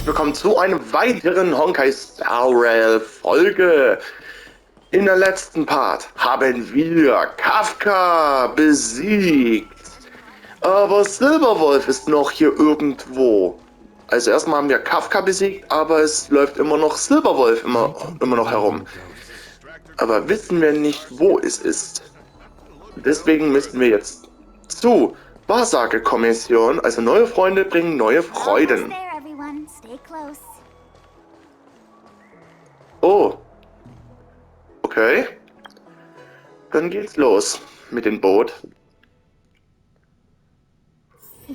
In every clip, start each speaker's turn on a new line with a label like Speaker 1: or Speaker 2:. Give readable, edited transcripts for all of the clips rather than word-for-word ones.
Speaker 1: herzlich willkommen zu einem weiteren Honkai Star Rail Folge. In der letzten Part haben wir Kafka besiegt. Aber Silberwolf ist noch hier irgendwo. Also erstmal haben wir Kafka besiegt, aber es läuft immer noch Silberwolf immer noch herum. Aber wissen wir nicht, wo es ist. Deswegen müssen wir jetzt zu Wahrsagekommission, also neue Freunde bringen neue Freuden. Oh. Okay. Dann geht's los mit dem Boot.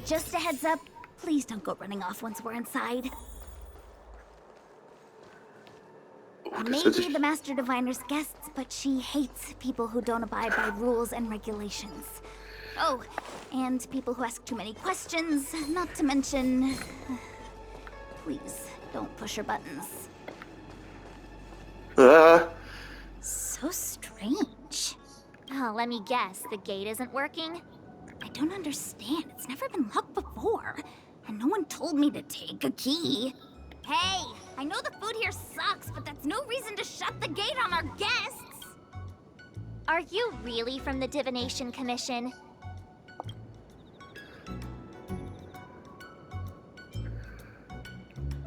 Speaker 2: Just a heads up, please don't go running off once we're inside. Maybe the Master Diviner's guests, but she hates people who don't abide by rules and regulations. Oh, and people who ask too many questions, not to mention... Please, don't push her buttons. So strange.
Speaker 3: Oh, let me guess, the gate isn't working?
Speaker 2: I don't understand. It's never been locked before. And no one told me to take a key.
Speaker 3: Hey, I know the food here sucks, but that's no reason to shut the gate on our guests! Are you really from the Divination Commission?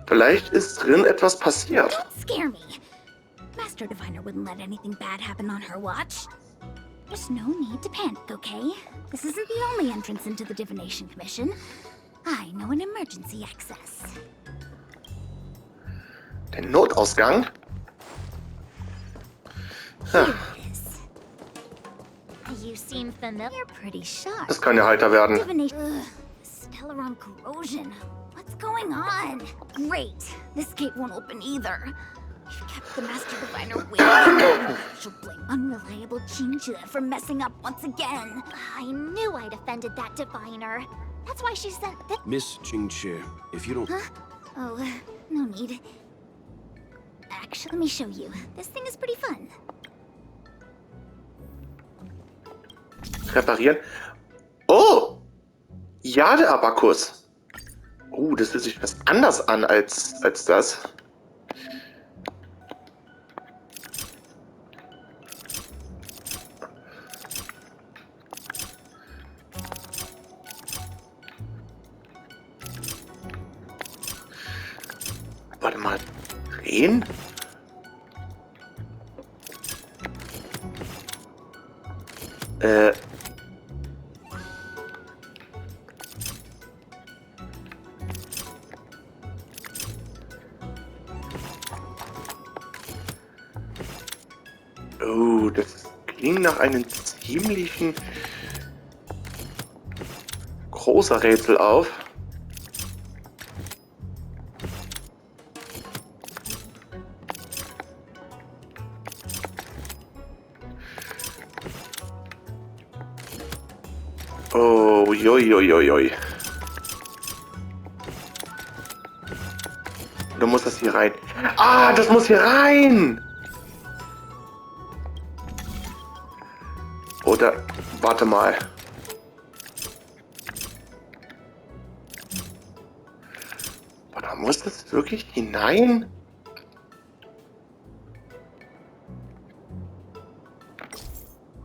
Speaker 1: Vielleicht ist drin etwas passiert.
Speaker 2: Don't scare me. Master Diviner wouldn't let anything bad happen on her watch. There's no need to panic, okay? This isn't the only entrance into the Divination Commission. I know an emergency access.
Speaker 1: Den Notausgang?
Speaker 2: Here it is.
Speaker 3: You seem familiar.
Speaker 2: Pretty sharp.
Speaker 1: Das kann ja heiter werden.
Speaker 2: Divination. Stellaron corrosion. What's going on? Great. This gate won't open either. You've kept the Master Diviner waiting. She'll blame unreliable Chincha for messing up once again.
Speaker 3: I knew I'd offended that diviner. That's why she sent the...
Speaker 4: Miss Chincha, if you don't...
Speaker 2: Huh? Oh, no need. Actually, let me show you. This thing is pretty fun.
Speaker 1: Reparieren. Oh! Ja, der Abakus. Oh, das fühlt sich was anders an als das. Warte mal. Drehen? Oh, das klingt nach einem ziemlichen großer Rätsel auf. Oh, joi. Oder muss das hier rein? Ah, das muss hier rein! Oder, warte mal. Oder muss das wirklich hinein?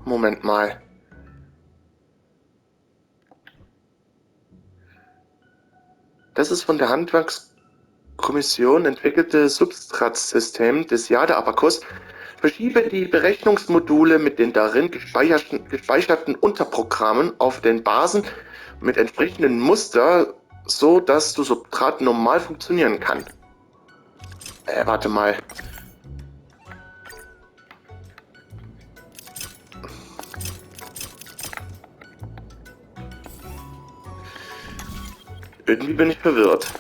Speaker 1: Moment mal. Das ist von der Handwerkskommission entwickelte Substratsystem des Abakus. Verschiebe die Berechnungsmodule mit den darin gespeicherten Unterprogrammen auf den Basen mit entsprechenden Muster, so dass das Substrat normal funktionieren kann. Warte mal. Irgendwie bin ich verwirrt.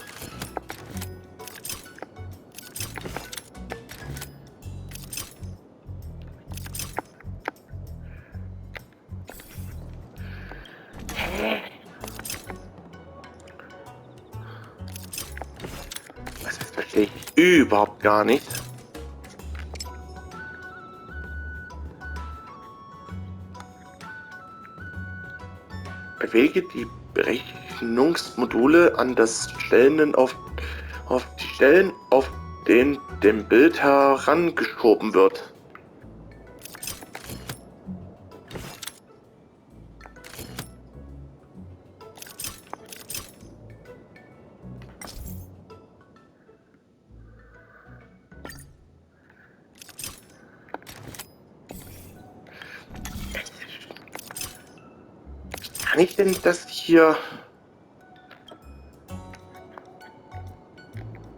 Speaker 1: Das verstehe ich überhaupt gar nicht. Bewege die Berechnungsmodule an das Stellen auf auf die Stellen, auf denen dem Bild herangeschoben wird. Kann ich denn das hier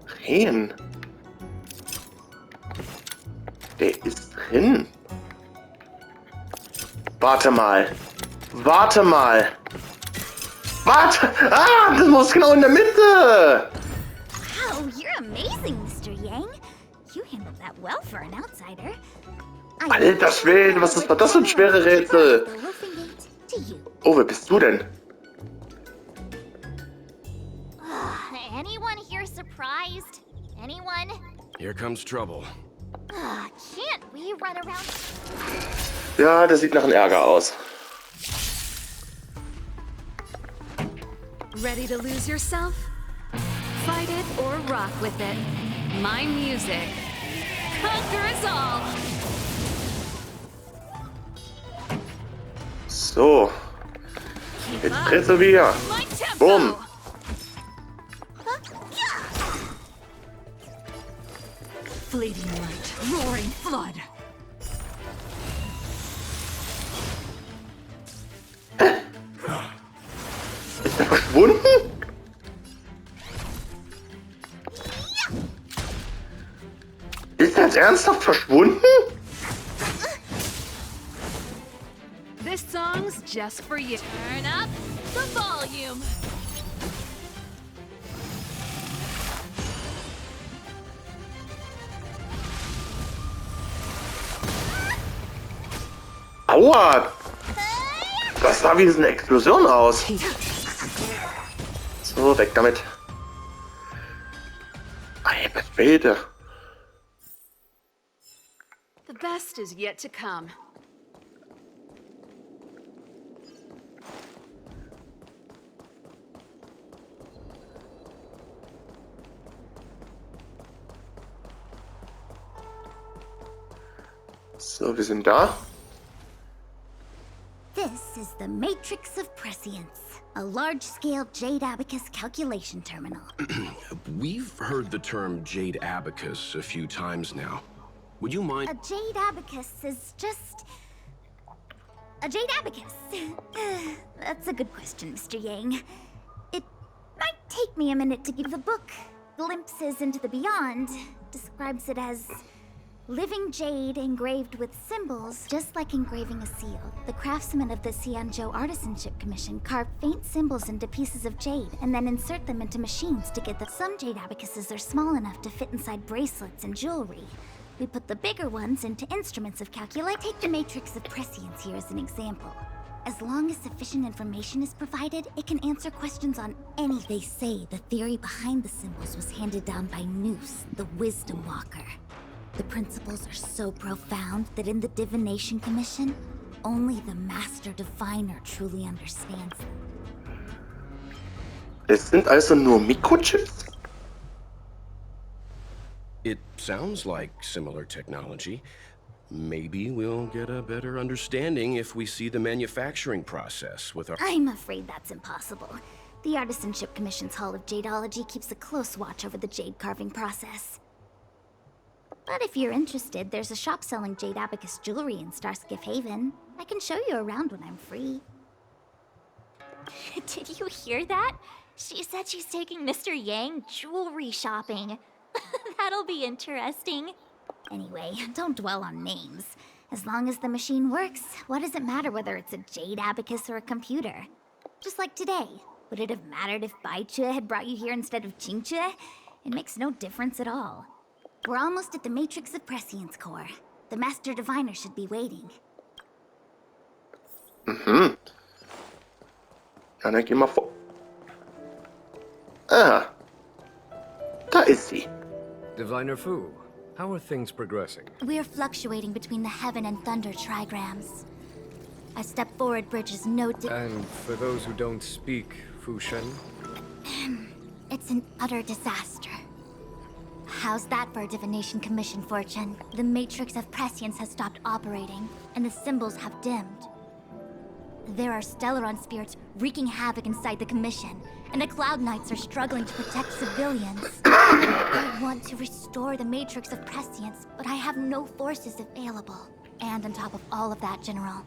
Speaker 1: drehen? Der ist drin. Warte mal. Warte mal. Warte! Ah, das muss genau in der Mitte!
Speaker 2: Wow, you're amazing, Mr. Yang. You handled that well for an outsider.
Speaker 1: Alter Schwede, was war das für ein schwere Rätsel? Oh, wer bist du denn?
Speaker 3: Anyone here surprised? Anyone?
Speaker 4: Here comes trouble.
Speaker 3: Can't we run around?
Speaker 1: Ja, das sieht nach einem Ärger aus.
Speaker 5: Ready to lose yourself? Fight it or rock with it. My music. Conquer us all!
Speaker 1: So. Jetzt Rätsel wieder.
Speaker 5: My tempo!
Speaker 1: Bumm.
Speaker 5: Fleeting light, roaring flood.
Speaker 1: Ist er verschwunden? Ist er jetzt ernsthaft verschwunden?
Speaker 5: This song's just for you.
Speaker 3: Turn up the volume.
Speaker 1: Aua! Das sah wie eine Explosion aus. So, weg damit. Alter Schwede.
Speaker 5: The best is yet to come.
Speaker 1: So, wir sind da.
Speaker 2: This is the Matrix of Prescience, a large-scale jade abacus calculation terminal.
Speaker 4: We've heard the term jade abacus a few times now. Would you mind?
Speaker 2: A jade abacus is just... a jade abacus. That's a good question, Mr. Yang. It might take me a minute to give the book. Glimpses into the Beyond describes it as living jade engraved with symbols, just like engraving a seal. The craftsmen of the Xianzhou Artisanship Commission carve faint symbols into pieces of jade and then insert them into machines to get the... Some jade abacuses are small enough to fit inside bracelets and jewelry. We put the bigger ones into instruments of calculate. Take the Matrix of Prescience here as an example. As long as sufficient information is provided, it can answer questions on any... They say the theory behind the symbols was handed down by Noose, the Wisdom Walker. The principles are so profound that in the Divination Commission, only the Master Diviner truly understands them.
Speaker 1: Es sind also nur Mikrochips?
Speaker 4: It sounds like similar technology. Maybe we'll get a better understanding if we see the manufacturing process with our...
Speaker 2: I'm afraid that's impossible. The Artisanship Commission's Hall of Jadeology keeps a close watch over the jade carving process. But if you're interested, there's a shop selling jade abacus jewelry in Starskiff Haven. I can show you around when I'm free.
Speaker 3: Did you hear that? She said she's taking Mr. Yang jewelry shopping. That'll be interesting.
Speaker 2: Anyway, don't dwell on names. As long as the machine works, what does it matter whether it's a jade abacus or a computer? Just like today. Would it have mattered if Baichue had brought you here instead of Qingchue? It makes no difference at all. We're almost at the Matrix of Prescience core. The Master Diviner should be waiting.
Speaker 1: Mhm. Ja, dann geh mal vor. Ah. Da ist sie.
Speaker 6: Diviner Fu, how are things progressing?
Speaker 2: We're fluctuating between the heaven and thunder trigrams. A step forward bridges no
Speaker 6: And for those who don't speak Fushen,
Speaker 2: It's an utter disaster. How's that for a divination commission, Fortune? The matrix of prescience has stopped operating, and the symbols have dimmed. There are Stellaron spirits wreaking havoc inside the commission, and the Cloud Knights are struggling to protect civilians. I want to restore the matrix of prescience, but I have no forces available. And on top of all of that, General,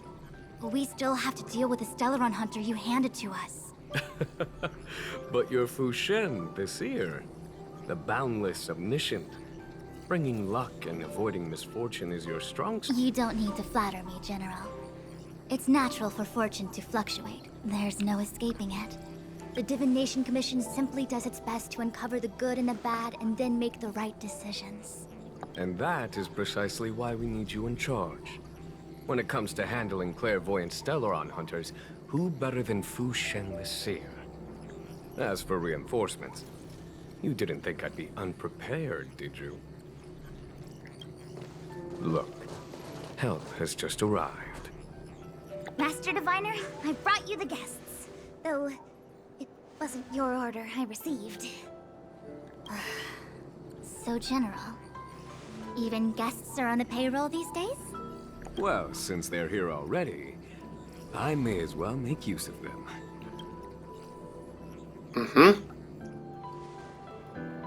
Speaker 2: we still have to deal with the Stellaron hunter you handed to us.
Speaker 6: But you're Fu Shen, the seer. The boundless, omniscient. Bringing luck and avoiding misfortune is your strong suit.
Speaker 2: You don't need to flatter me, General. It's natural for fortune to fluctuate. There's no escaping it. The Divination Commission simply does its best to uncover the good and the bad and then make the right decisions.
Speaker 6: And that is precisely why we need you in charge. When it comes to handling clairvoyant Stellaron hunters, who better than Fu Shen the seer? As for reinforcements, you didn't think I'd be unprepared, did you? Look, help has just arrived.
Speaker 2: Master Diviner, I brought you the guests. Though, it wasn't your order I received. So, General, even guests are on the payroll these days?
Speaker 6: Well, since they're here already, I may as well make use of them.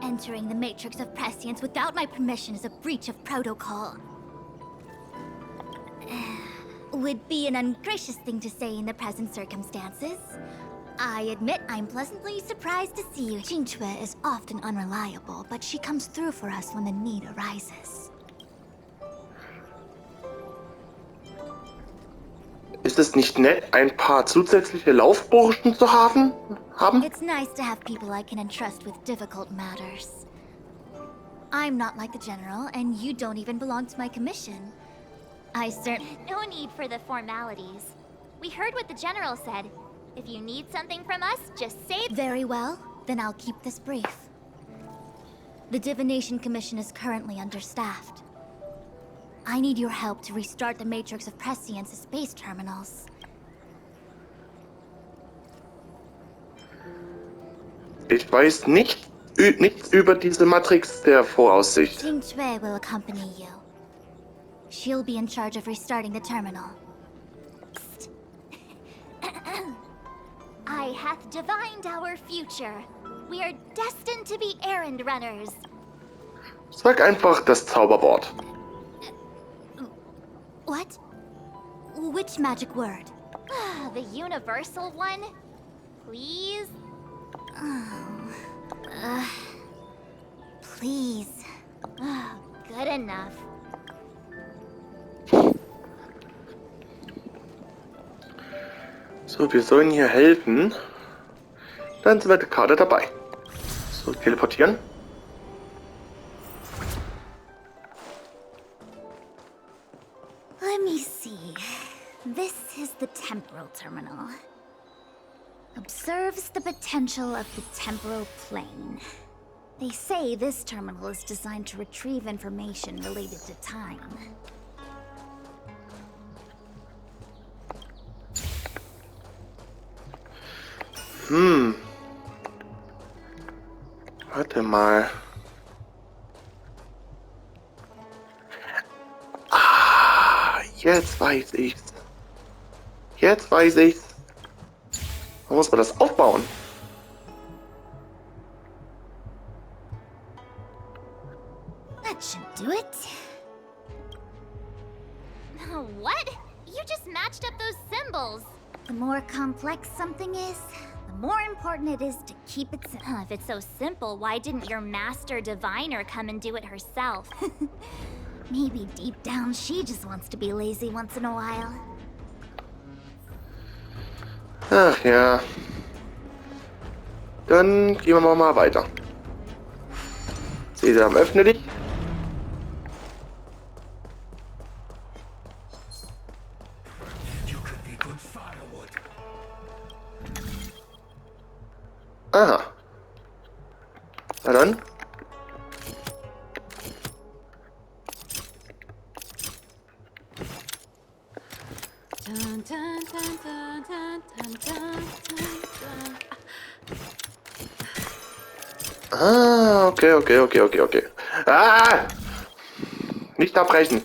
Speaker 2: Entering the matrix of prescience without my permission is a breach of protocol. Would be an ungracious thing to say in the present circumstances. I admit I'm pleasantly surprised to see you. Qingque is often unreliable, but she comes through for us when the need arises.
Speaker 1: Ist es nicht nett, ein paar zusätzliche Laufburschen zu haben?
Speaker 2: It's nice to have people I can entrust with difficult matters. I'm not like the General, and you don't even belong to my commission.
Speaker 3: No need for the formalities. We heard what the General said. If you need something from us, just say it.
Speaker 2: Very well, then I'll keep this brief. The Divination Commission is currently understaffed. I need your help to restart the Matrix of Prescience's space terminals.
Speaker 1: Ich weiß nichts über diese Matrix der Voraussicht.
Speaker 2: Qingque will accompany you. She'll be in charge of restarting the terminal.
Speaker 3: I hath divined our future. We are destined to be errand runners.
Speaker 1: Sag einfach das Zauberwort.
Speaker 2: What? Which magic word?
Speaker 3: The universal one? Please?
Speaker 2: Please.
Speaker 3: Good enough.
Speaker 1: So, wir sollen hier helfen. Dann sind wir gerade dabei. So, teleportieren.
Speaker 2: Let me see. This is the temporal terminal. Observes the potential of the temporal plane. They say this terminal is designed to retrieve information related to time.
Speaker 1: Warte mal. Jetzt weiß ich's. Jetzt weiß ich's. Man muss man das aufbauen.
Speaker 2: That should do it.
Speaker 3: What? You just matched up those symbols.
Speaker 2: The more complex something is, the more important it is to keep it simple.
Speaker 3: If it's so simple, why didn't your master diviner come and do it herself?
Speaker 2: Maybe deep down she just wants to be lazy once in a while.
Speaker 1: Ach ja. Dann gehen wir mal weiter. Sesam, öffne dich. Aha. Na dann. Ah, okay. Ah! Nicht abbrechen.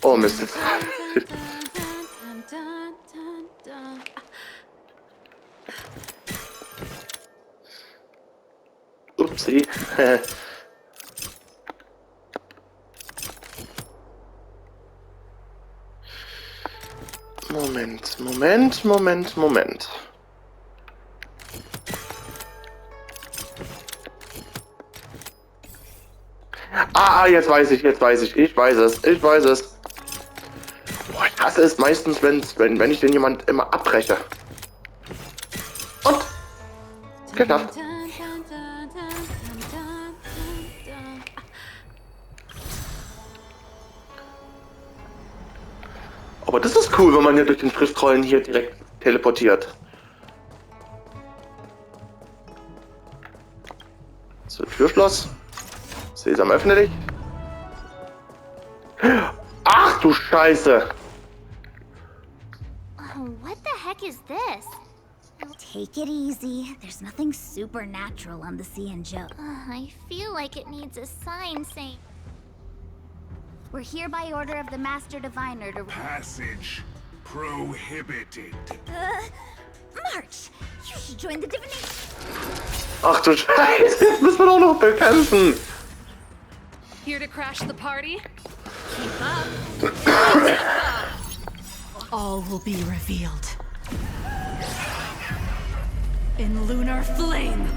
Speaker 1: Oh Mist. Upsi. Moment. Jetzt weiß ich. Ich weiß es. Boah, ich hasse es meistens, wenn ich den jemand immer abbreche. Und? Geschafft. Aber das ist cool, wenn man hier durch den Schriftrollen hier direkt teleportiert. So, Türschloss. Sesam, öffne dich. Ach du Scheiße!
Speaker 3: What the heck is this?
Speaker 2: Take it easy. There's nothing supernatural on the sea and Joe.
Speaker 3: I feel like it needs a sign saying...
Speaker 2: We're here by order of the Master Diviner to...
Speaker 7: Passage prohibited.
Speaker 2: March! You should join the divination.
Speaker 1: Ach du Scheiße, jetzt müssen wir doch noch bekämpfen.
Speaker 5: Here to crash the party? Keep up. All will be revealed. In lunar flame.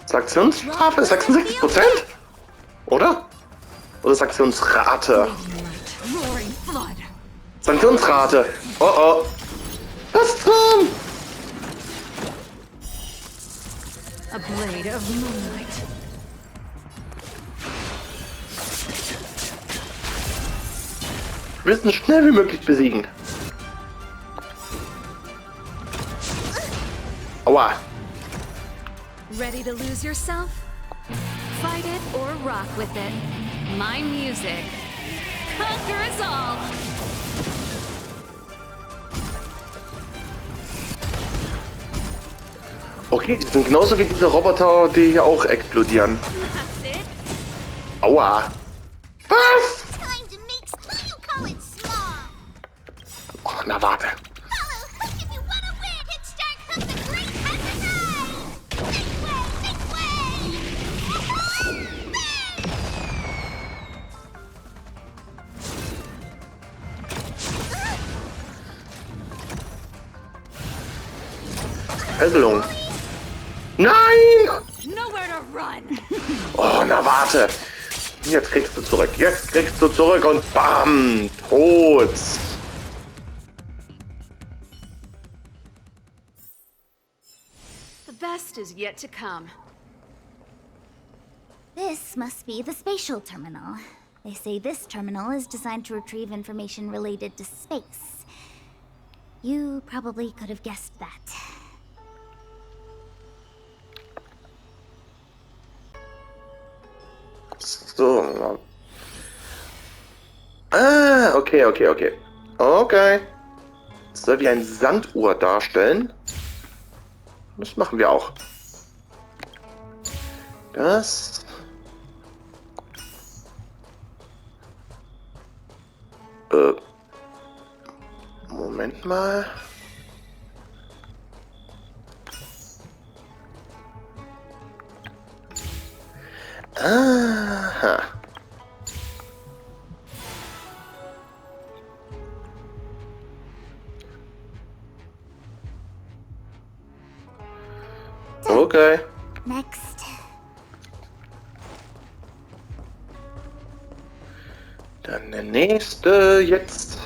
Speaker 1: Sanktionsstrafe 66%? Oder? Oder Sanktionsrate?
Speaker 5: Roaring flood.
Speaker 1: Sanktionsrate. Oh. Was zum?
Speaker 5: A blade of moonlight.
Speaker 1: Wir müssen schnell wie möglich besiegen. Aua.
Speaker 5: Ready to lose yourself? Fight it or rock with it. My music. Conquer us all!
Speaker 1: Okay, die sind genauso wie diese Roboter, die hier auch explodieren. Aua. Was?
Speaker 3: Time to make you call it small.
Speaker 1: Oh, na warte.
Speaker 3: Follow hook if you wanna win. Hit start hook the great has arrived. Make way.
Speaker 1: Fesselung. Nein!
Speaker 5: Nowhere to run!
Speaker 1: Oh, na warte. Jetzt kriegst du zurück und bam! Tot!
Speaker 5: The best is yet to come.
Speaker 2: This must be the spatial terminal. They say this terminal is designed to retrieve information related to space. You probably could have guessed that.
Speaker 1: So. Ah, okay. Okay. Das soll wie ein Sanduhr darstellen. Das machen wir auch. Das. Moment mal. Aha. Okay.
Speaker 2: Next.
Speaker 1: Dann der nächste jetzt.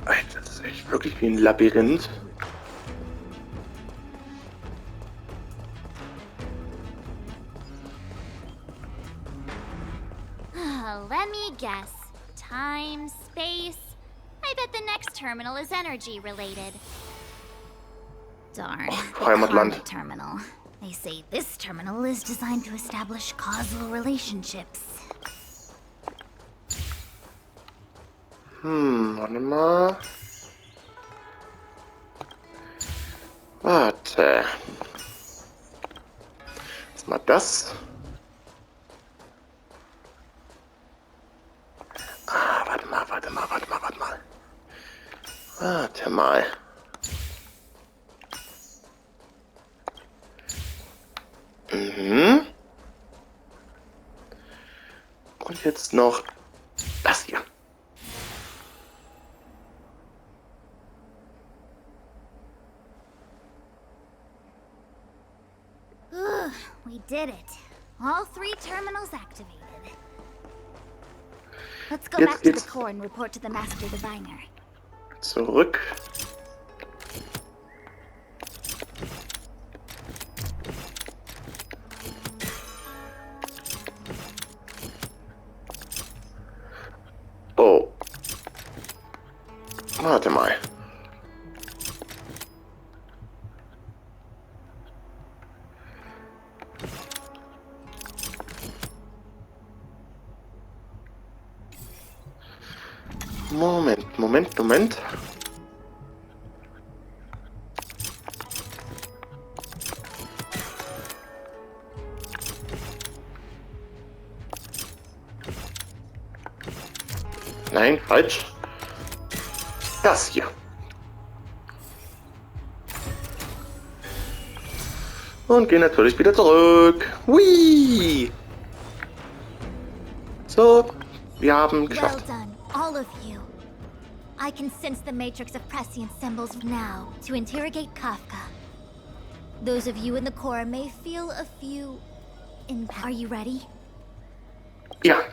Speaker 1: Alter, das ist echt wirklich wie ein Labyrinth.
Speaker 3: Let me guess. Time, space. I bet the next terminal is energy related.
Speaker 2: Darn.
Speaker 1: Heimatland.
Speaker 2: The terminal. They say this terminal is designed to establish causal relationships.
Speaker 1: Warte mal. Warte. Jetzt mal das. Warte mal. Warte mal. Und jetzt noch das hier.
Speaker 2: We did it. All 3 terminals activated. Let's go back to the core and report to the Master Diviner.
Speaker 1: Zurück. Oh. Warte mal. Moment. Nein, falsch. Das hier. Und gehen natürlich wieder zurück. Hui! So, wir haben
Speaker 2: Well
Speaker 1: geschafft.
Speaker 2: done, all of you. I can sense the matrix of prescient symbols now to interrogate Kafka. Those of you in the core may feel a few... Are you ready?
Speaker 1: Ja.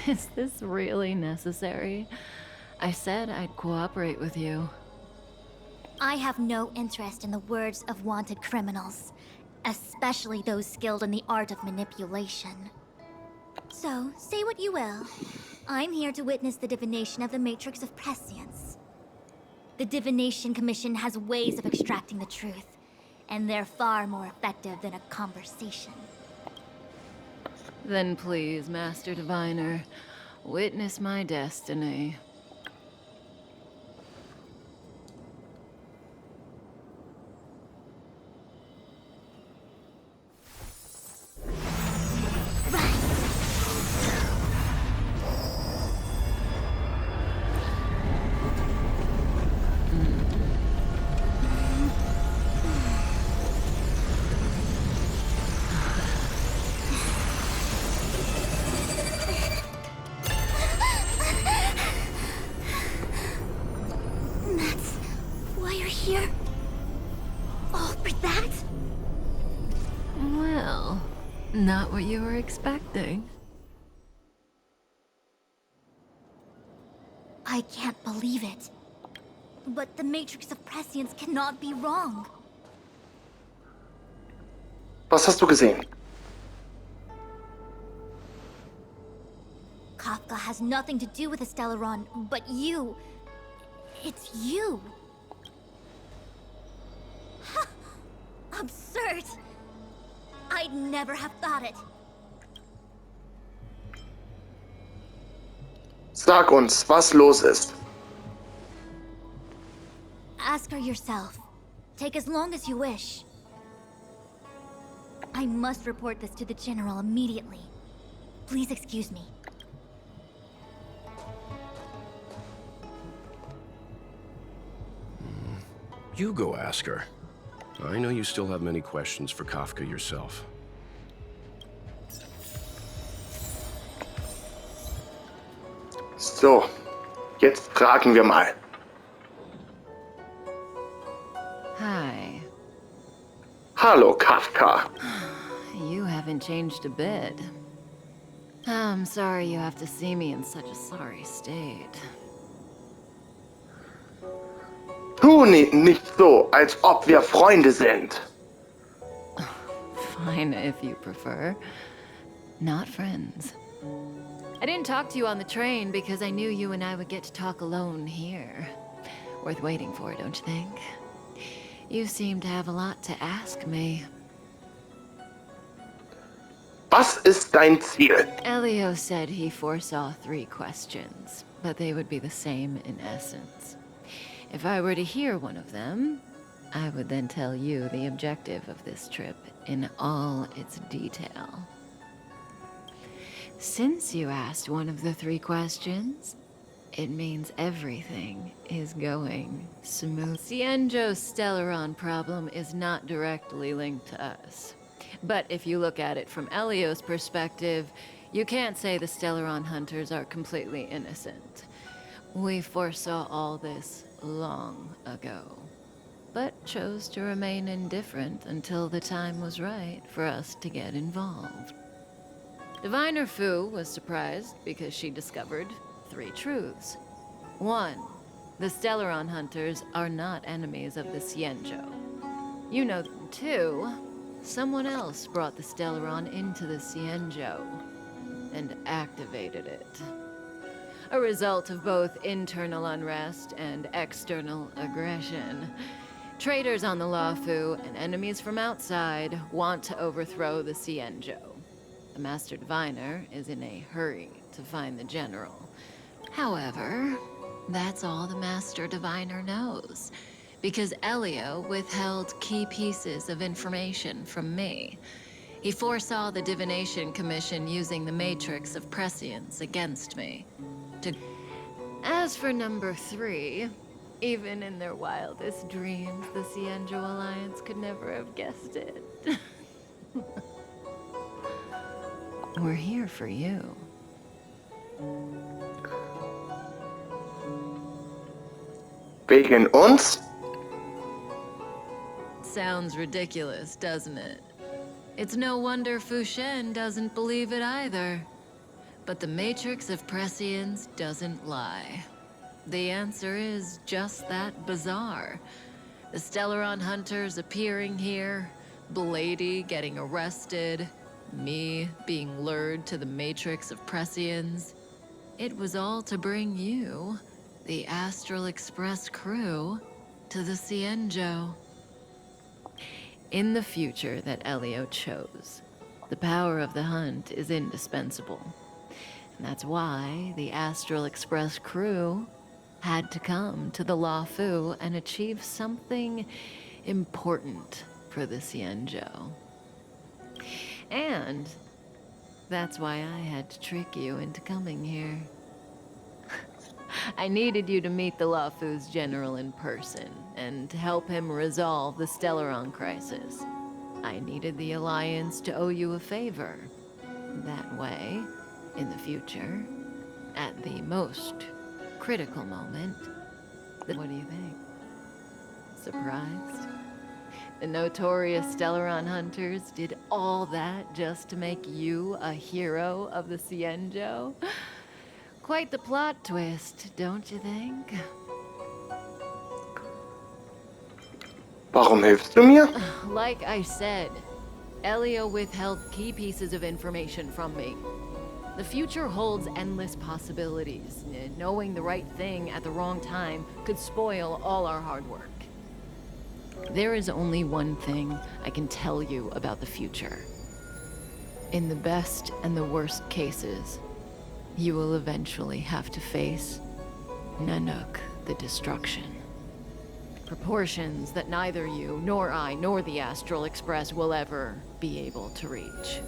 Speaker 8: Is this really necessary? I said I'd cooperate with you.
Speaker 2: I have no interest in the words of wanted criminals, especially those skilled in the art of manipulation. So, say what you will. I'm here to witness the divination of the Matrix of Prescience. The Divination Commission has ways of extracting the truth, and they're far more effective than a conversation.
Speaker 8: Then please, Master Diviner, witness my destiny.
Speaker 2: Here? All for that?
Speaker 8: Well, not what you were expecting.
Speaker 2: I can't believe it. But the Matrix of Prescience cannot be wrong.
Speaker 1: Was hast du gesehen?
Speaker 2: Kafka has nothing to do with the Stellaron, but you... It's you. Absurd! I'd never have thought it.
Speaker 1: Sag uns, was los ist.
Speaker 2: Ask her yourself. Take as long as you wish. I must report this to the General immediately. Please excuse me.
Speaker 4: You go ask her. I know you still have many questions for Kafka yourself.
Speaker 1: So, jetzt fragen wir mal.
Speaker 8: Hi.
Speaker 1: Hallo, Kafka.
Speaker 8: You haven't changed a bit. I'm sorry you have to see me in such a sorry state.
Speaker 1: Tu nicht so, als ob wir Freunde sind.
Speaker 8: Fine, if you prefer. Not friends. I didn't talk to you on the train because I knew you and I would get to talk alone here. Worth waiting for, don't you think? You seem to have a lot to ask me.
Speaker 1: Was ist dein Ziel?
Speaker 8: Elio said he foresaw 3 questions, but they would be the same in essence. If I were to hear one of them, I would then tell you the objective of this trip in all its detail. Since you asked one of the 3 questions, it means everything is going smooth. Xianzhou's Stellaron problem is not directly linked to us. But if you look at it from Elio's perspective, you can't say the Stellaron hunters are completely innocent. We foresaw all this long ago, but chose to remain indifferent until the time was right for us to get involved. Diviner Fu was surprised because she discovered 3 truths. 1, the Stellaron hunters are not enemies of the Xianzhou. You know them. 2, someone else brought the Stellaron into the Xianzhou and activated it. A result of both internal unrest and external aggression. Traitors on the Luofu and enemies from outside want to overthrow the Xianzhou. The Master Diviner is in a hurry to find the General. However, that's all the Master Diviner knows, because Elio withheld key pieces of information from me. He foresaw the Divination Commission using the matrix of prescience against me. As for number 3, even in their wildest dreams, the Xianzhou Alliance could never have guessed it. We're here for you.
Speaker 1: Wegen uns?
Speaker 8: Sounds ridiculous, doesn't it? It's no wonder Fu Shen doesn't believe it either. But the matrix of prescience doesn't lie. The answer is just that bizarre. The Stellaron hunters appearing here, Blady getting arrested, me being lured to the matrix of prescience. It was all to bring you, the Astral Express crew, to the Xianzhou. In the future that Elio chose, the power of the hunt is indispensable. And that's why the Astral Express crew had to come to the Luofu and achieve something important for the Xianzhou. And that's why I had to trick you into coming here. I needed you to meet the Luofu's general in person and to help him resolve the Stellaron crisis. I needed the Alliance to owe you a favor. That way, in the future, at the most critical moment, what do you think? Surprised? The notorious Stellaron hunters did all that just to make you a hero of the Xianzhou? Quite the plot twist, don't you think?
Speaker 1: Warum hilfst du mir?
Speaker 8: Like I said, Elio withheld key pieces of information from me. The future holds endless possibilities. Knowing the right thing at the wrong time could spoil all our hard work. There is only one thing I can tell you about the future. In the best and the worst cases, you will eventually have to face Nanook the Destruction. Proportions that neither you, nor I, nor the Astral Express will ever be able to reach.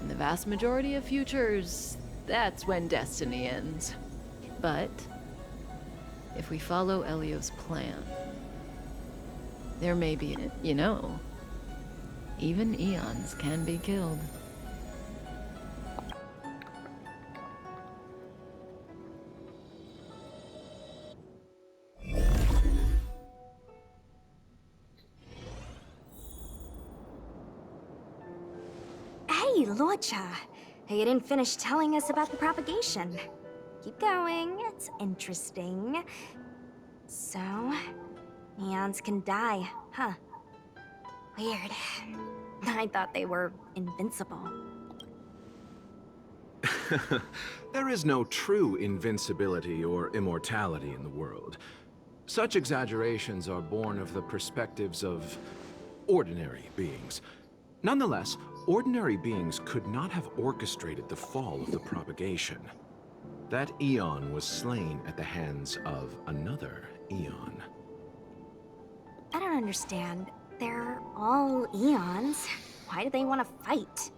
Speaker 8: In the vast majority of futures, that's when destiny ends. But if we follow Elio's plan, there may be, you know, even eons can be killed.
Speaker 2: Hey, Luocha. You didn't finish telling us about the propagation. Keep going, it's interesting. So, neons can die, huh? Weird. I thought they were invincible.
Speaker 9: There is no true invincibility or immortality in the world. Such exaggerations are born of the perspectives of ordinary beings. Nonetheless, ordinary beings could not have orchestrated the fall of the propagation. That eon was slain at the hands of another eon.
Speaker 10: I don't understand. They're all eons. Why do they want to fight?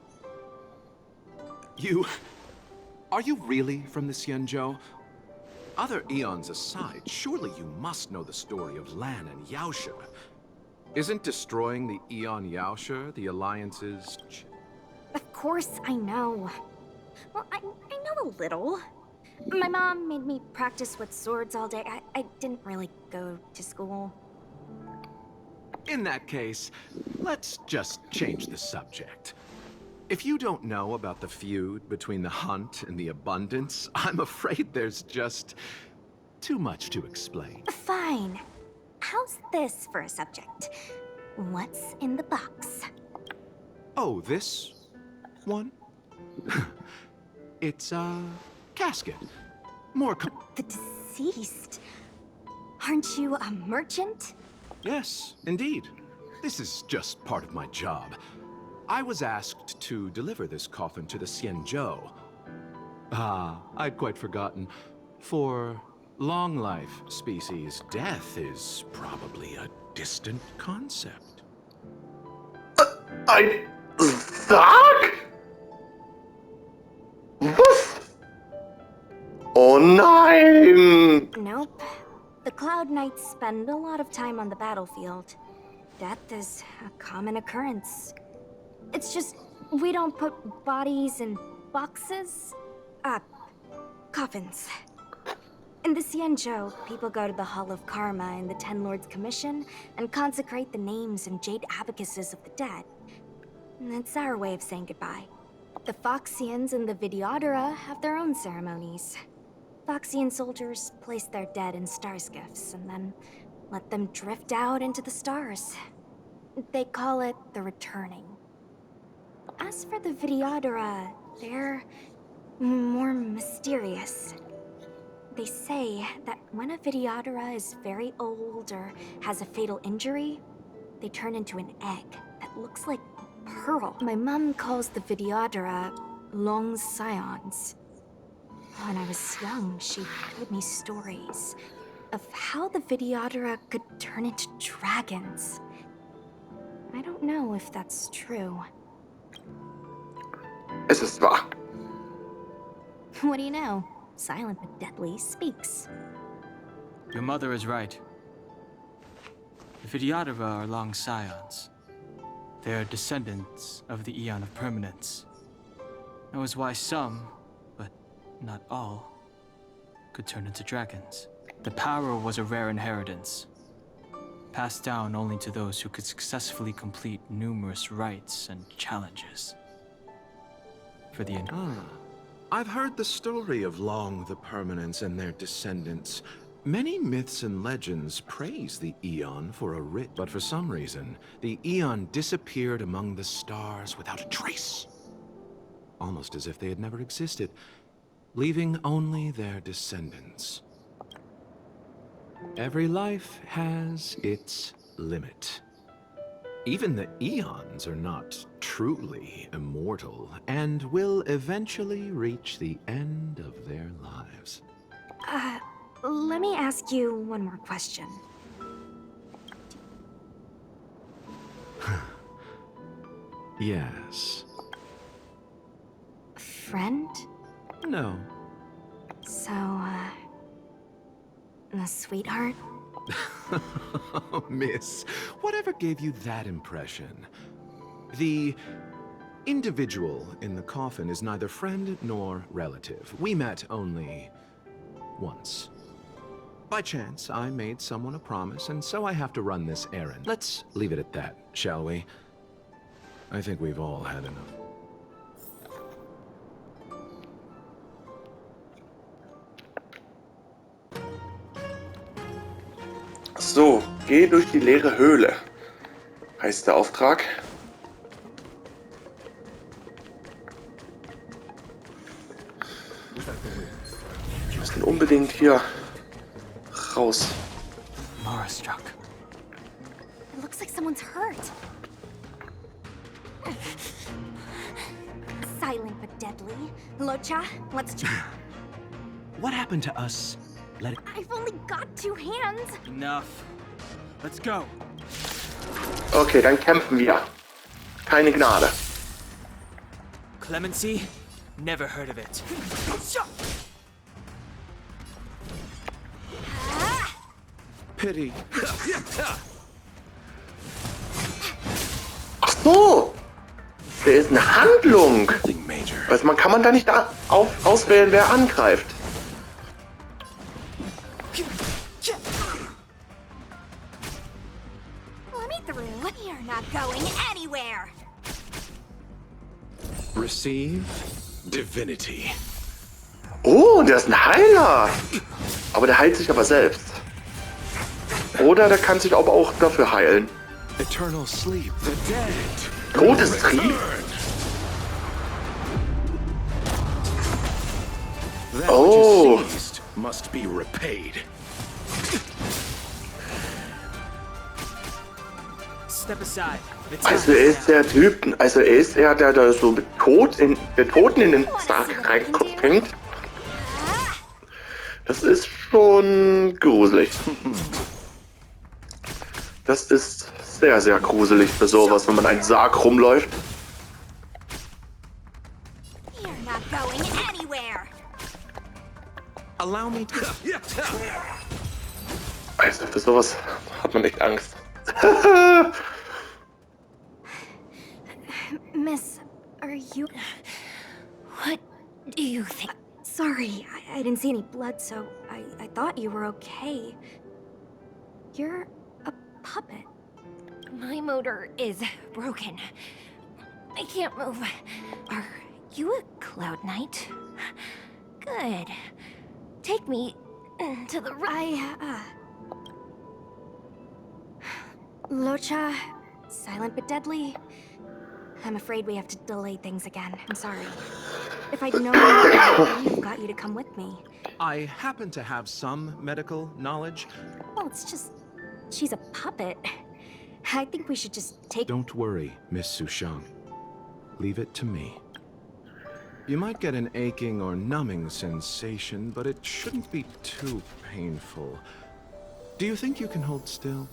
Speaker 9: Are you really from the Xianzhou? Other eons aside, surely you must know the story of Lan and Yaoshe. Isn't destroying the Eon Yaoshe the Alliance's...
Speaker 10: Of course I know. Well, I know a little. My mom made me practice with swords all day. I didn't really go to school.
Speaker 9: In that case, let's just change the subject. If you don't know about the feud between the Hunt and the Abundance, I'm afraid there's just too much to explain.
Speaker 10: Fine. How's this for a subject? What's in the box?
Speaker 9: Oh, this one? It's a casket. More
Speaker 10: The deceased? Aren't you a merchant?
Speaker 9: Yes, indeed. This is just part of my job. I was asked to deliver this coffin to the Xianzhou. I'd quite forgotten. For long-life species, death is probably a distant concept.
Speaker 1: Sag? Was? Oh nein!
Speaker 10: Nope. The Cloud Knights spend a lot of time on the battlefield. Death is a common occurrence. It's just, we don't put bodies in boxes. Coffins. In the Xianzhou, people go to the Hall of Karma in the Ten Lords Commission and consecrate the names and jade abacuses of the dead. It's our way of saying goodbye. The Foxians and the Videodora have their own ceremonies. Foxian soldiers place their dead in star skiffs and then let them drift out into the stars. They call it the returning. As for the Videodora, they're more mysterious. They say that when a Videodora is very old or has a fatal injury, they turn into an egg that looks like a pearl. My mom calls the Videodora long scions. When I was young, she told me stories of how the Videodora could turn into dragons. I don't know if that's true.
Speaker 1: Es ist wahr.
Speaker 10: What do you know? Silent but deadly speaks.
Speaker 11: Your mother is right. The Videodora are long scions. They are descendants of the Eon of Permanence. That was why some, but not all, could turn into dragons. The power was a rare inheritance, passed down only to those who could successfully complete numerous rites and challenges. For the end.
Speaker 9: I've heard the story of Long the Permanence and their descendants. Many myths and legends praise the Eon for a writ, but for some reason, the Eon disappeared among the stars without a trace. Almost as if they had never existed, leaving only their descendants. Every life has its limit. Even the Eons are not truly immortal, and will eventually reach the end of their lives.
Speaker 10: Let me ask you one more question.
Speaker 9: Yes.
Speaker 10: Friend?
Speaker 9: No.
Speaker 10: So, a sweetheart?
Speaker 9: Miss, whatever gave you that impression? The individual in the coffin is neither friend nor relative. We met only once. By chance, I made someone a promise, and so I have to run this errand. Let's leave it at that, shall we? I think we've all had enough.
Speaker 1: So, geh durch die leere Höhle, heißt der Auftrag. Wir müssen unbedingt hier raus.
Speaker 11: Mara struck.
Speaker 2: It looks like someone's hurt. Silent but deadly. Locha, let's check.
Speaker 9: What happened to us? Let it...
Speaker 2: I've only got 2 hands.
Speaker 11: Enough. Let's go.
Speaker 1: Okay, dann kämpfen wir. Keine Gnade.
Speaker 11: Clemency? Never heard of it.
Speaker 9: Pity.
Speaker 1: Ach so! Da ist eine Handlung. Also kann man da nicht auswählen, wer angreift.
Speaker 2: Let me through. You're not going anywhere.
Speaker 9: Receive divinity.
Speaker 1: Oh, der ist ein Heiler. Aber der heilt sich aber selbst. Oder der kann sich aber auch dafür heilen.
Speaker 9: Eternal sleep, the dead.
Speaker 1: Todestrieb? Oh.
Speaker 9: Must be repaid.
Speaker 11: Step aside.
Speaker 1: Also er ist der Typ, also er ist der, der da so mit Toten in den Sarg reinkommt. Das ist schon gruselig. Das ist sehr, sehr gruselig für sowas, wenn man einen Sarg rumläuft.
Speaker 2: You're not going anywhere.
Speaker 9: Allow me to...
Speaker 1: Also für sowas hat man echt Angst.
Speaker 10: Miss, are you...
Speaker 3: What do you think?
Speaker 10: Sorry, I didn't see any blood, so I thought you were okay. You're a puppet.
Speaker 3: My motor is broken. I can't move. Are you a Cloud Knight? Good. Take me to the
Speaker 10: Locha, silent but deadly. I'm afraid we have to delay things again. I'm sorry. If I'd known, I would have got you to come with me.
Speaker 9: I happen to have some medical knowledge.
Speaker 10: Well, it's just... she's a puppet. I think we should just take...
Speaker 9: Don't worry, Miss Sushang. Leave it to me. You might get an aching or numbing sensation, but it shouldn't be too painful. Do you think you can hold still?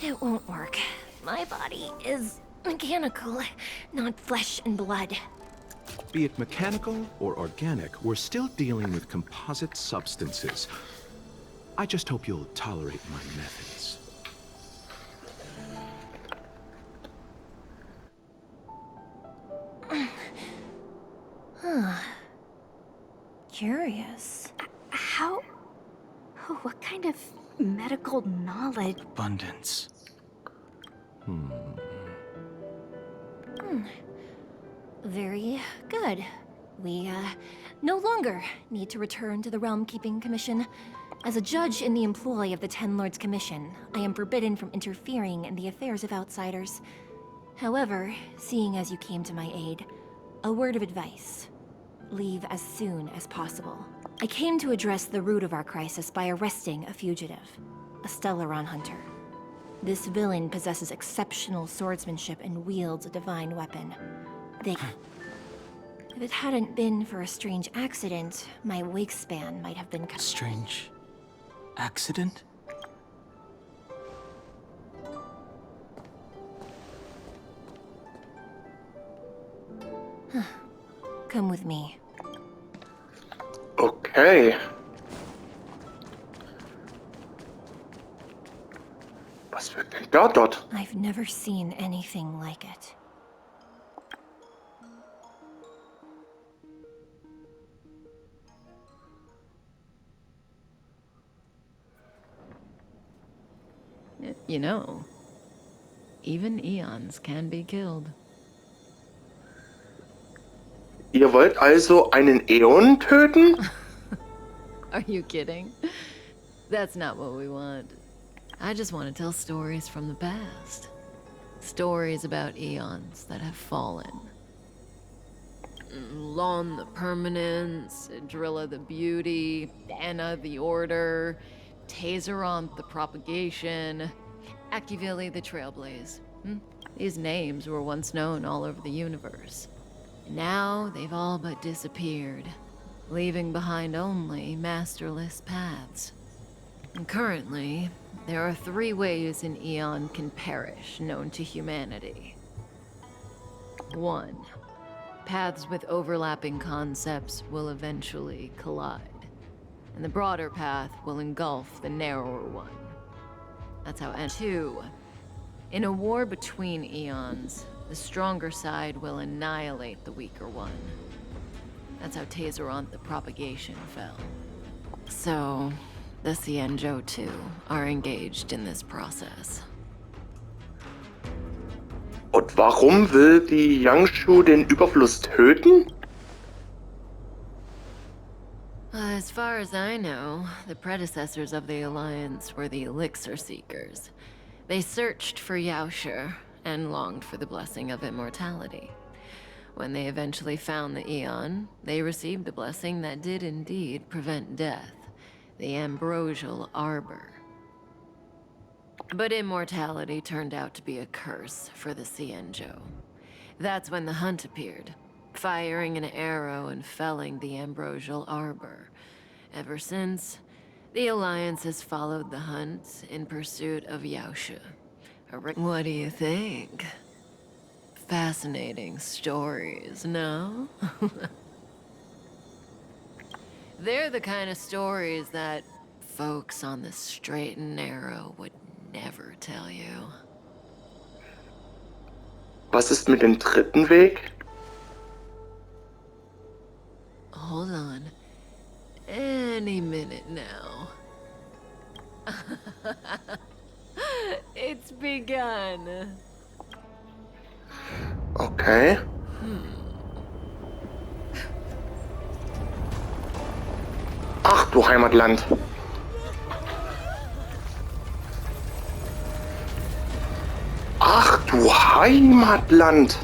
Speaker 3: It won't work. My body is mechanical, not flesh and blood.
Speaker 9: Be it mechanical or organic, we're still dealing with composite substances. I just hope you'll tolerate my methods.
Speaker 3: Curious.
Speaker 10: How... what kind of medical knowledge?
Speaker 11: Abundance.
Speaker 3: Very good. We, no longer need to return to the Realm Keeping Commission. As a judge in the employ of the Ten Lords Commission, I am forbidden from interfering in the affairs of outsiders. However, seeing as you came to my aid, a word of advice. Leave as soon as possible. I came to address the root of our crisis by arresting a fugitive, a Stellaron hunter. This villain possesses exceptional swordsmanship and wields a divine weapon. If it hadn't been for a strange accident, my wake span might have been cut.
Speaker 11: Strange accident?
Speaker 3: Come with me.
Speaker 1: Okay. Was wird denn da dort?
Speaker 3: I've never seen anything like it.
Speaker 8: You know, even eons can be killed.
Speaker 1: Ihr wollt also einen Äon töten?
Speaker 8: Are you kidding? That's not what we want. I just want to tell stories from the past. Stories about eons that have fallen. Lon the Permanence, Drilla the Beauty, Anna the Order, Taseronth the Propagation, Acuvili the Trailblaze. These names were once known all over the universe. Now they've all but disappeared, leaving behind only masterless paths. And currently, there are 3 ways an eon can perish known to humanity. 1. Paths with overlapping concepts will eventually collide, and the broader path will engulf the narrower one. That's how. And 2. In a war between eons, the stronger side will annihilate the weaker one. That's how Taseronth the Propagation fell. So, the Xianzhou too are engaged in this process.
Speaker 1: Und warum will die Yangshu den Überfluss töten?
Speaker 8: As far as I know, the predecessors of the Alliance were the Elixir Seekers. They searched for Yaoshe and longed for the blessing of immortality. When they eventually found the Eon, they received a blessing that did indeed prevent death, the Ambrosial Arbor. But immortality turned out to be a curse for the Xianzhou. That's when the Hunt appeared, firing an arrow and felling the Ambrosial Arbor. Ever since, the Alliance has followed the Hunt in pursuit of Yaoshe. What do you think? Fascinating stories, no? They're the kind of stories that folks on the straight and narrow would never tell you.
Speaker 1: Was ist mit dem dritten Weg?
Speaker 8: Hold on. Any minute now. It's begun.
Speaker 1: Okay. Ach du Heimatland. Ach du Heimatland.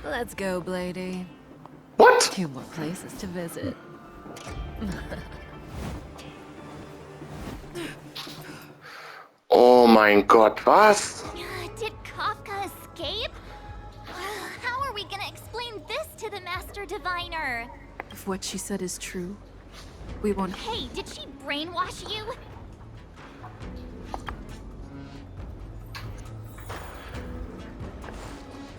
Speaker 8: Let's go, Blady.
Speaker 1: What?
Speaker 8: 2 more places to visit.
Speaker 1: Oh mein Gott, was?
Speaker 2: Did Kafka escape? How are we gonna explain this to the Master Diviner?
Speaker 12: If what she said is true, we won't...
Speaker 2: Hey, did she brainwash you?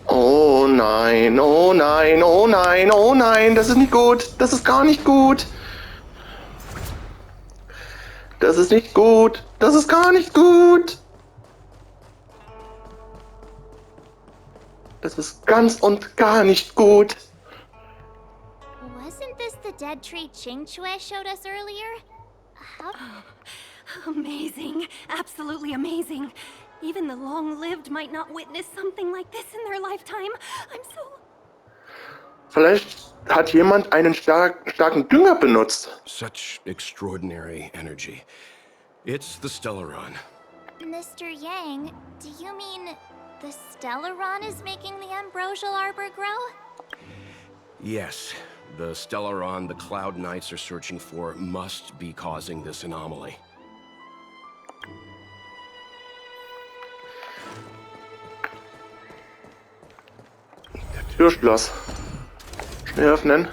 Speaker 1: Oh nein, oh nein, oh nein, oh nein, das ist nicht gut, das ist gar nicht gut. Das ist nicht gut, das ist gar nicht gut. Das ist ganz und gar nicht gut.
Speaker 2: Wasn't this the dead tree Qingque showed us earlier? How...
Speaker 13: Amazing. Absolutely amazing. Even the long-lived might not witness something like this in their lifetime. I'm so...
Speaker 1: Vielleicht hat jemand einen starken Dünger benutzt.
Speaker 4: Such extraordinary energy. It's the Stellaron.
Speaker 2: Mr. Yang, do you mean the Stellaron is making the Ambrosial Arbor grow?
Speaker 4: Yes, the Stellaron the Cloud Knights are searching for must be causing this anomaly.
Speaker 1: Türschloss. Schnell öffnen.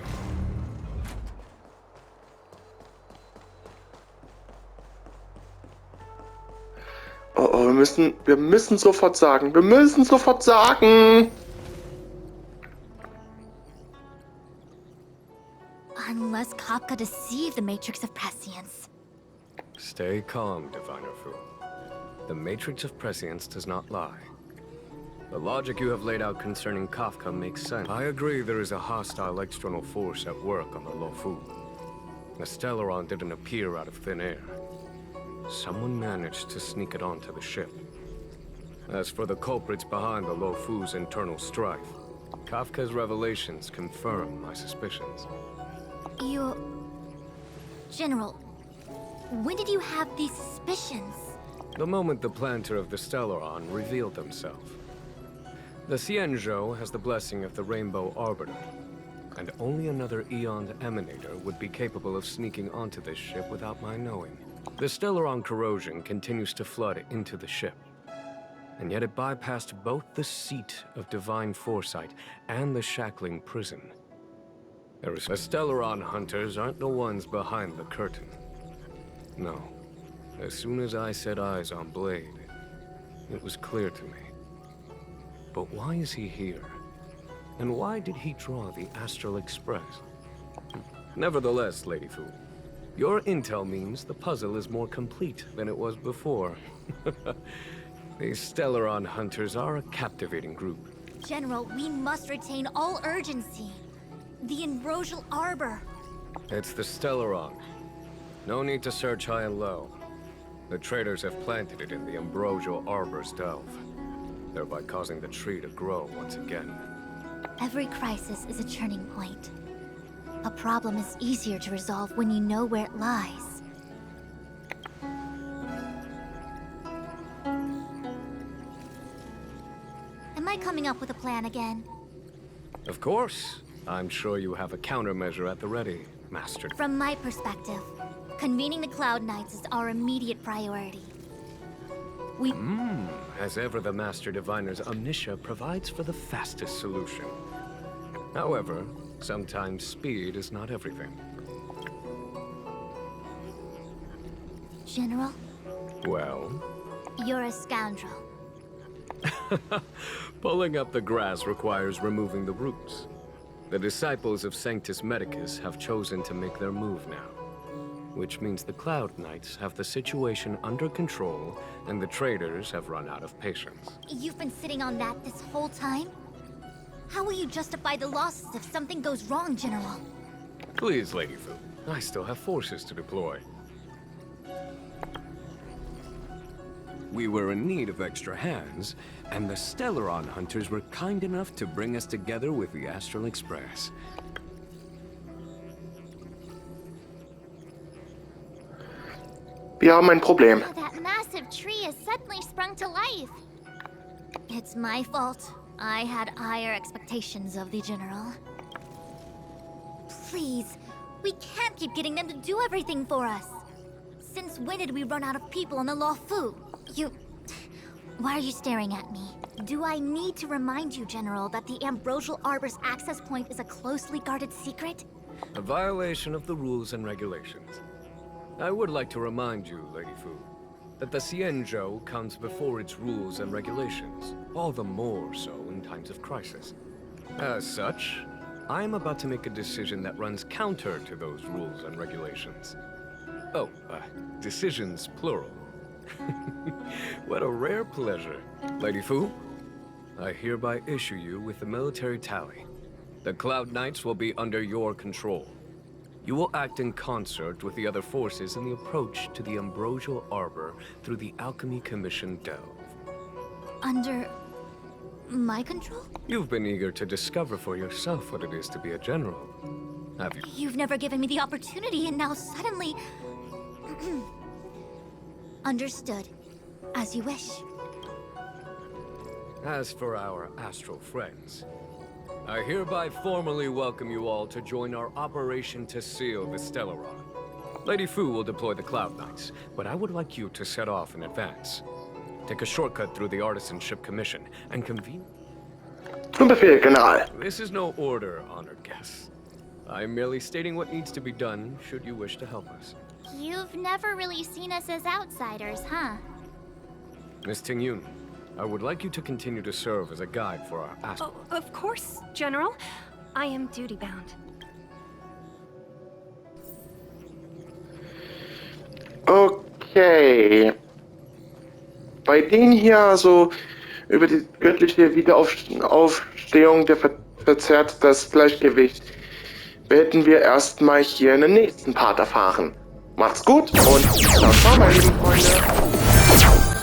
Speaker 1: Oh, oh, wir müssen sofort sagen. Wir müssen sofort sagen.
Speaker 2: Unless Kafka deceived the Matrix of Prescience.
Speaker 6: Stay calm, Diviner Fu. The Matrix of Prescience does not lie. The logic you have laid out concerning Kafka makes sense. I agree there is a hostile external force at work on the Luofu. The Stellaron didn't appear out of thin air. Someone managed to sneak it onto the ship. As for the culprits behind the Luofu's internal strife, Kafka's revelations confirm my suspicions.
Speaker 2: General, when did you have these suspicions?
Speaker 6: The moment the planter of the Stellaron revealed himself. The Xianzhou has the blessing of the Rainbow Arbiter, and only another Eon Emanator would be capable of sneaking onto this ship without my knowing. The Stellaron corrosion continues to flood into the ship, and yet it bypassed both the seat of divine foresight and the shackling prison. The Stellaron hunters aren't the ones behind the curtain. No. As soon as I set eyes on Blade, it was clear to me. But why is he here? And why did he draw the Astral Express? Nevertheless, Lady Fu, your intel means the puzzle is more complete than it was before. These Stellaron hunters are a captivating group.
Speaker 2: General, we must retain all urgency. The Ambrosial Arbor.
Speaker 6: It's the Stellaron. No need to search high and low. The traders have planted it in the Ambrosial Arbor's delve, thereby causing the tree to grow once again.
Speaker 2: Every crisis is a turning point. A problem is easier to resolve when you know where it lies. Am I coming up with a plan again?
Speaker 6: Of course. I'm sure you have a countermeasure at the ready, Master.
Speaker 2: From my perspective, convening the Cloud Knights is our immediate priority.
Speaker 6: As ever, the Master Diviner's omniscia provides for the fastest solution. However, sometimes speed is not everything.
Speaker 2: General?
Speaker 6: Well?
Speaker 2: You're a scoundrel.
Speaker 6: Pulling up the grass requires removing the roots. The disciples of Sanctus Medicus have chosen to make their move now, which means the Cloud Knights have the situation under control and the traders have run out of patience.
Speaker 2: You've been sitting on that this whole time? How will you justify the losses if something goes wrong, General?
Speaker 6: Please, Lady Fu, I still have forces to deploy. We were in need of extra hands, and the Stellaron hunters were kind enough to bring us together with the Astral Express.
Speaker 1: Wir haben ein Problem.
Speaker 2: Oh, that massive tree has suddenly sprung to life. It's my fault. I had higher expectations of the General. Please, we can't keep getting them to do everything for us. Since when did we run out of people on the Law Fu? Why are you staring at me? Do I need to remind you, General, that the Ambrosial Arbor's access point is a closely guarded secret?
Speaker 6: A violation of the rules and regulations. I would like to remind you, Lady Fu, that the Xianzhou comes before its rules and regulations, all the more so in times of crisis. As such, I am about to make a decision that runs counter to those rules and regulations. Oh, decisions plural. What a rare pleasure. Lady Fu, I hereby issue you with the military tally. The Cloud Knights will be under your control. You will act in concert with the other forces in the approach to the Ambrosial Arbor through the Alchemy Commission delve.
Speaker 2: Under my control?
Speaker 6: You've been eager to discover for yourself what it is to be a general, have you?
Speaker 2: You've never given me the opportunity, and now suddenly... Understood. As you wish.
Speaker 6: As for our astral friends, I hereby formally welcome you all to join our operation to seal the Stellaron. Lady Fu will deploy the Cloud Knights, but I would like you to set off in advance. Take a shortcut through the Artisanship Commission and convene...
Speaker 1: Zum Befehl, General.
Speaker 6: This is no order, honored guests. I'm merely stating what needs to be done should you wish to help us.
Speaker 2: You've never really seen us as outsiders, huh?
Speaker 6: Miss Tingyun, I would like you to continue to serve as a guide for our astral.
Speaker 13: Oh, of course, General. I am duty-bound.
Speaker 1: Okay. Bei denen hier, also über die göttliche Wiederaufstehung, der verzerrt das Gleichgewicht, werden wir erstmal hier in den nächsten Part erfahren. Macht's gut und ciao, ciao, meine lieben Freunde.